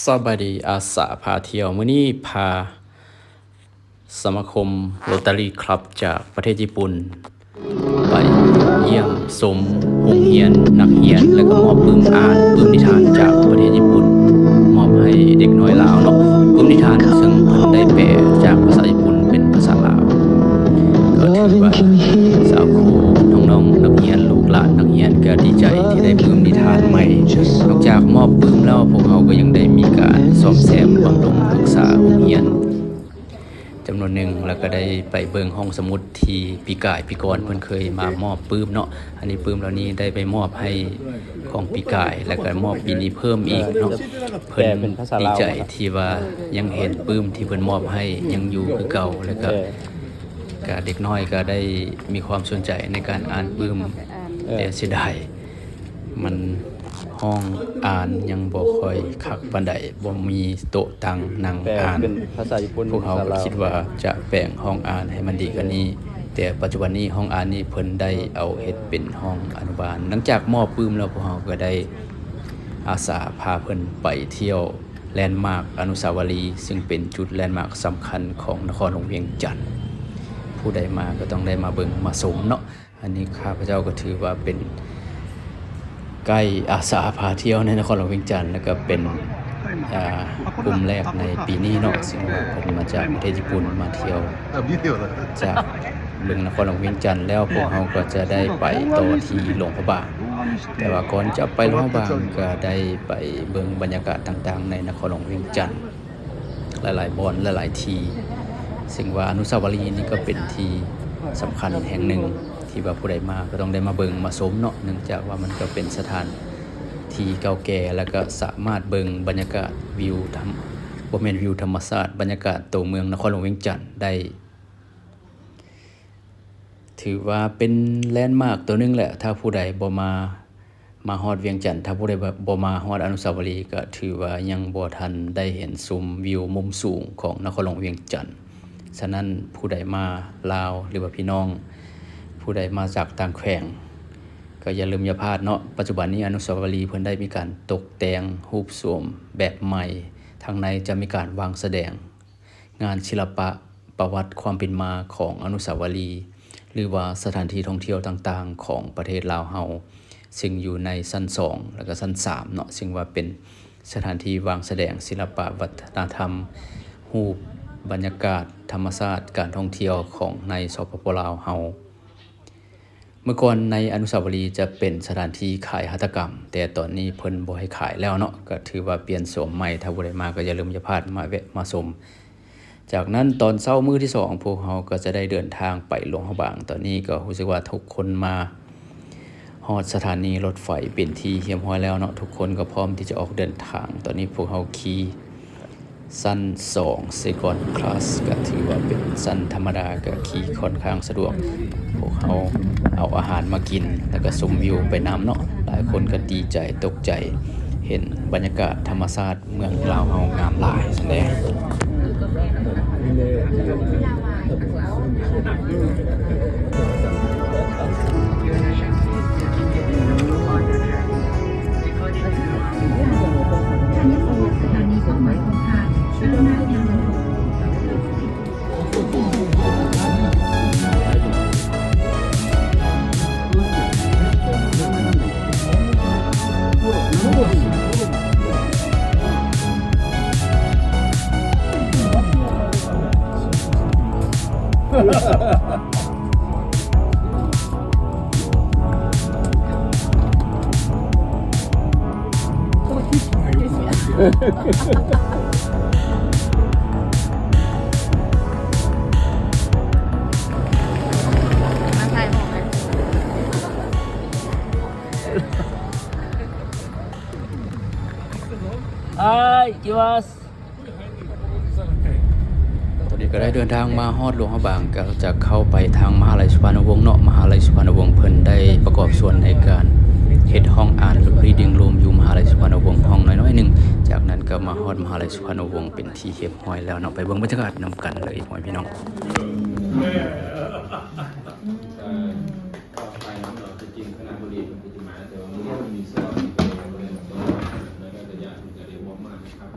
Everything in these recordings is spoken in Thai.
สบายดีอาสาพาเที่ยวมื้อนี้พาสมาคมโรตารี่คลับจากประเทศญี่ปุ่นไปเยี่ยมชมโรงเรียนนักเรียนและก็มอบปึ้มอ่านปึ้มนิทานจากประเทศญี่ปุ่นมอบให้เด็กน้อยลาวเนาะปึ้มนิทานซึ่งเพิ่นได้แปลจากภาษาญี่ปุ่นเป็นภาษาลาวก็ถือว่าสาวครูน้องๆนักเรียนลูกหลานนักเรียนก็ดีใจที่ได้ปึ้มนิทานใหม่นอกจากมอบปึ้มแล้วพวกเขาก็ยังได้มีการซ่อมแซมบำรุงรักษาโรงเรียนจำนวนหนึ่งแล้วก็ได้ไปเบิ่งห้องสมุดที่ปีก่ายปีก่อนเพิ่นเคยมามอบปื้มเนาะอันนี้ปื้มเหล่านี้ได้ไปมอบให้ของปีก่ายแล้วก็มอบปีนี้เพิ่มอีกเนาะเพิ่นดีใจที่ว่ายังเห็นปื้มที่เพิ่นมอบให้ยังอยู่คือเก่าแล้วก็เด็กน้อยก็ได้มีความสนใจในการอ่านปื้มแต่เสียดายมันห้องอ่านยังบ่ค่อยคักปานใดบ่มีโต๊ะตั้งนั่งอ่านเป็นภาษาญี่ปุ่นพวกเขาก็คิดว่าจะแปลงห้องอ่านให้มันดีกว่านี้แต่ปัจจุบันนี้ห้องอ่านนี้เพิ่นได้เอาเฮ็ดเป็นห้องอนุบาลหลังจากมอบปื้มแล้วพวกเขาก็ได้อาสาพาเพิ่นไปเที่ยวแลนด์มาร์คอนุสาวรีย์ซึ่งเป็นจุดแลนด์มาร์คสำคัญของนครหลวงเวียงจันทน์ผู้ใดมาก็ต้องได้มาเบิ่งมาชมเนาะอันนี้ข้าพเจ้าก็ถือว่าเป็นใกล้อาสาพาเที่ยวในนครหลวงเวียงจันทน์แล้วก็เป็นกลุ่มแรกในปีนี้เนาะซึ่งว่าเพิ่นมาจากประเทศญี่ปุ่นมาเที่ยวจากเมืองนครหลวงเวียงจันทน์แล้วพวกเขาก็จะได้ไปต่อที่หลวงพระบางแต่ว่าก่อนจะไปหลวงพระบางก็ได้ไปเบิ่งบรรยากาศต่างๆในนครหลวงเวียงจันทน์หลายๆบ่อนหลายๆที่ซึ่งว่าอนุสาวรีย์นี่ก็เป็นที่สำคัญแห่งหนึ่งที่ว่าผู้ใดมาก็ต้องได้มาเบิ่งมาชมเนาะเนื่องจากว่ามันก็เป็นสถานที่เก่าแก่แล้วก็สามารถเบิ่งบรรยากาศวิวบ่แม่นวิวธรรมชาติบรรยากาศตัวเมืองนครหลวงเวียงจันทน์ได้ถือว่าเป็นแลนด์มาร์คตัวนึงแหละถ้าผู้ใดบ่มาฮอดเวียงจันทน์ถ้าผู้ใดบ่มาฮอดอนุสาวรีย์ก็ถือว่ายังบ่ทันได้เห็นชมวิวมุมสูงของนครหลวงเวียงจันทน์ฉะนั้นผู้ใดมาลาวหรือว่าพี่น้องผู้ใดมาจากต่างแขวงก็อย่าลืมอย่าพลาดเนาะปัจจุบันนี้อนุสาวรีย์เพิ่นได้มีการตกแต่งรูปทรงแบบใหม่ทางในจะมีการวางแสดงงานศิลปะประวัติความเป็นมาของอนุสาวรีย์หรือว่าสถานที่ท่องเที่ยวต่างๆของประเทศลาวเฮาซึ่งอยู่ในชั้น2แล้วก็ชั้น3เนาะซึ่งว่าเป็นสถานที่วางแสดงศิลปะวัฒนธรรมรูปบรรยากาศธรรมชาติการท่องเที่ยวของในสปป.ลาวเฮาเมื่อก่อนในอนุสาวรีย์จะเป็นสถานที่ขายหัตถกรรมแต่ตอนนี้เพิ่นบ่ให้ขายแล้วเนาะก็ถือว่าเปลี่ยนโฉมใหม่ถ้าบ่ได้มาก็อย่าลืมอย่าพลาดมาแวะมาชมจากนั้นตอนเช้ามื้อที่2พวกเราก็จะได้เดินทางไปหลวงพระบางตอนนี้ก็รู้สึกว่าทุกคนมาฮอดสถานีรถไฟเป็นที่เรียบร้อยแล้วเนาะทุกคนก็พร้อมที่จะออกเดินทางตอนนี้พวกเราขี่สั้น2 Second Class ก็ถือว่าเป็นสั้นธรรมดาก็ขี่ค่อนข้างสะดวกพวกเขาเอาอาหารมากินแล้วก็ชมวิวไปน้ำเนาะหลายคนก็ดีใจตกใจเห็นบรรยากาศธรรมชาติเมืองลาวเฮางามหลายแสดงはい行きますตอนนี้ก็ได้เดินทางมาฮอดหลวงพระบางก็จะเข้าไปทางมหาลัยสุพรรณวงศ์เนาะมหาลัยสุพรรณวงศ์เพิ่นได้ประกอบส่วนในการเฮ็ดห้องอ่านหรือ reading room อยู่มหาลัยสุพรรณวงศ์ห้องน้อยๆนึงจากนั้นก็มาฮอดมหาลัยสุพรรณวงศ์เป็นที่เรียบร้อยแล้วเนาะไปเบิ่งบรรยากาศนํกันเลยพ่อพี่น้อง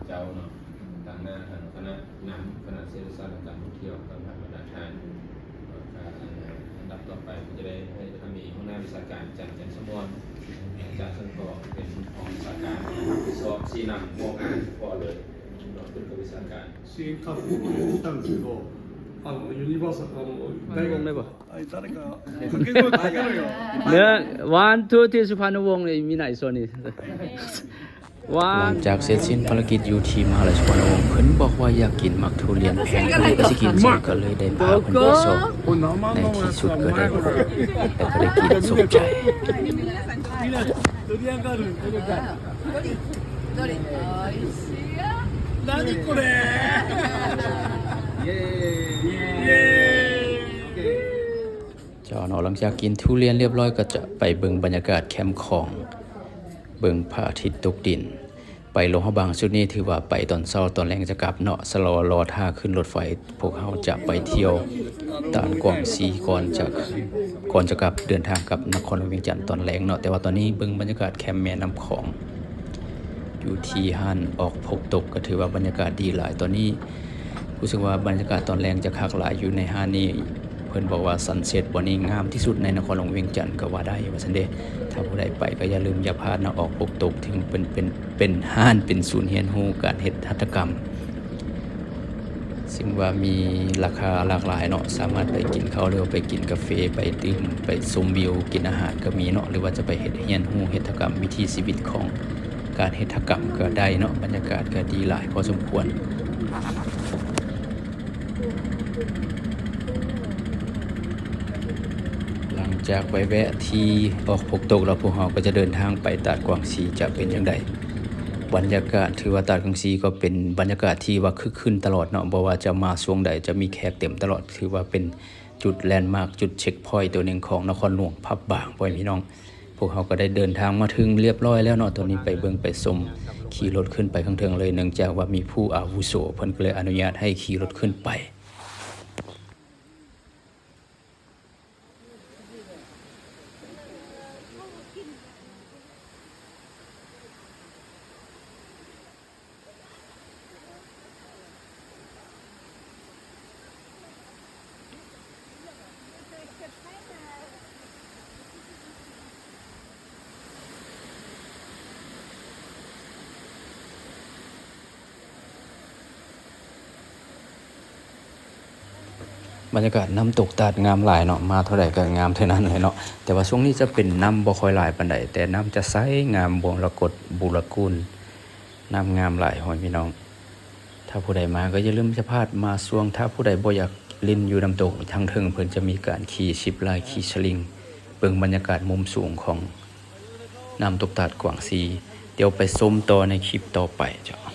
เจ้าเนาะต่างหน้าทางคณะนำคณะเศรษฐศาสตร์และการท่องเที่ยวกำลังบรรณาธิการอันดับต่อไปก็จะได้ให้ทำมีห้องหน้าวิชาการจันทร์สมรจากสังกอเป็นห้องวิชาการสอบซีนำมองงานพอเลยเราเป็นวิชาการ支援活動をやってたんですけど、ユニバーサル大学誰か掛け声かけろよ。เนื้อวันทูที่สุพรรณวงศ์นี่มีไหนส่วนนี้หลังจากเสร็จสิ้นภารกิจอยู่ที่มหาลัยสุพรรณวงศ์เพิ่นบอกว่าอยากกินมักทุเรียนแพงก็เลยก็สิกินใส่ก็เลยได้พาเพิ่นไปส่งในที่สุดก็ได้พบแต่ก็ได้กินสุขใจドリアンガールン、どれおいしいよ何これ。イエーイ。เจ้าเนาะหลังจากกินทุเรียนเรียบร้อยก็จะไปเบิ่งบรรยากาศแคมป์ของเบิ่งพระอาทิตย์ตกดินไปหลวงพระบางสุดนี้ถือว่าไปตอนเช้าตอนแรงจะกลับเนาะสลอรอท่าขึ้นรถไฟพวกเขาจะไปเที่ยวตานกวางซีก่อนจะกลับเดินทางกลับนครหลวงเวียงจันทน์ตอนแรงเนาะแต่ว่าตอนนี้เบิ่งบรรยากาศแคมป์แม่น้ำของอยู่ที่ห้านออกพกตกก็ถือว่าบรรยากาศดีหลายตอนนี้รู้สึกว่าบรรยากาศตอนแรงจะคักหลายอยู่ในห้านนี้เพิ่นบอกว่าซันเซ็ตวันนี้งามที่สุดในนครหลวงเวียงจันทน์ก็ว่าได้ว่าซั่นเด้ถ้าผู้ใดไปก็อย่าลืมอย่าพลาดนะออกพกตกถึงเป็นห้านเป็นศูนย์เรียนรู้การเฮ็ดหัตถกรรมซึ่งว่ามีราคาหลากหลายเนาะสามารถไปกินข้าวหรือไปกินกาแฟไปดื่มไปชมวิวกินอาหารก็มีเนาะหรือว่าจะไปเฮ็ดเรียนรู้หัตถกรรมวิถีชีวิตของการหัตถกรรมก็ได้เนาะบรรยากาศก็ดีหลายพอสมควรหลังจากไปแวะที่ออกพกตกแล้วพวกเราก็จะเดินทางไปตาดกวางซีจะเป็นจังไดบรรยากาศถือว่าตาดกวางซีก็เป็นบรรยากาศที่ว่าคึกคืนตลอดเนาะบ่ว่าจะมาช่วงใดจะมีแขกเต็มตลอดถือว่าเป็นจุดแลนด์มาร์คจุดเช็คพอยต์ตัวหนึ่งของนครหลวงพับบางพ่อพี่น้องพวกเขาก็ได้เดินทางมาถึงเรียบร้อยแล้วเนาะตอนนี้ไปเบิ่งไปชมขี่รถขึ้นไปข้างเทิงเลยเนื่องจากว่ามีผู้อาวุโสเพิ่นก็เลยอนุญาตให้ขี่รถขึ้นไปบรรยากาศน้ำตกตาดงามหลายเนาะมาเท่าใดก็งามเท่านั้นเลยเนาะแต่ว่าช่วงนี้จะเป็นน้ำบ่ค่อยหลายปานใดแต่น้ำจะใสงามบ่ระกดบุรกูลน้ำงามหลายพ่อพี่น้องถ้าผู้ใดมาก็อย่าลืมจะพลาดมาช่วงถ้าผู้ใดบ่อยากลิ้นอยู่น้ำตกทางเทิงเพิ่นจะมีการขี่ซิปไลน์ขี่สลิงเบิ่งบรรยากาศมุมสูงของน้ำตกตาดกวางซีเดี๋ยวไปชมต่อในคลิปต่อไปจ้ะ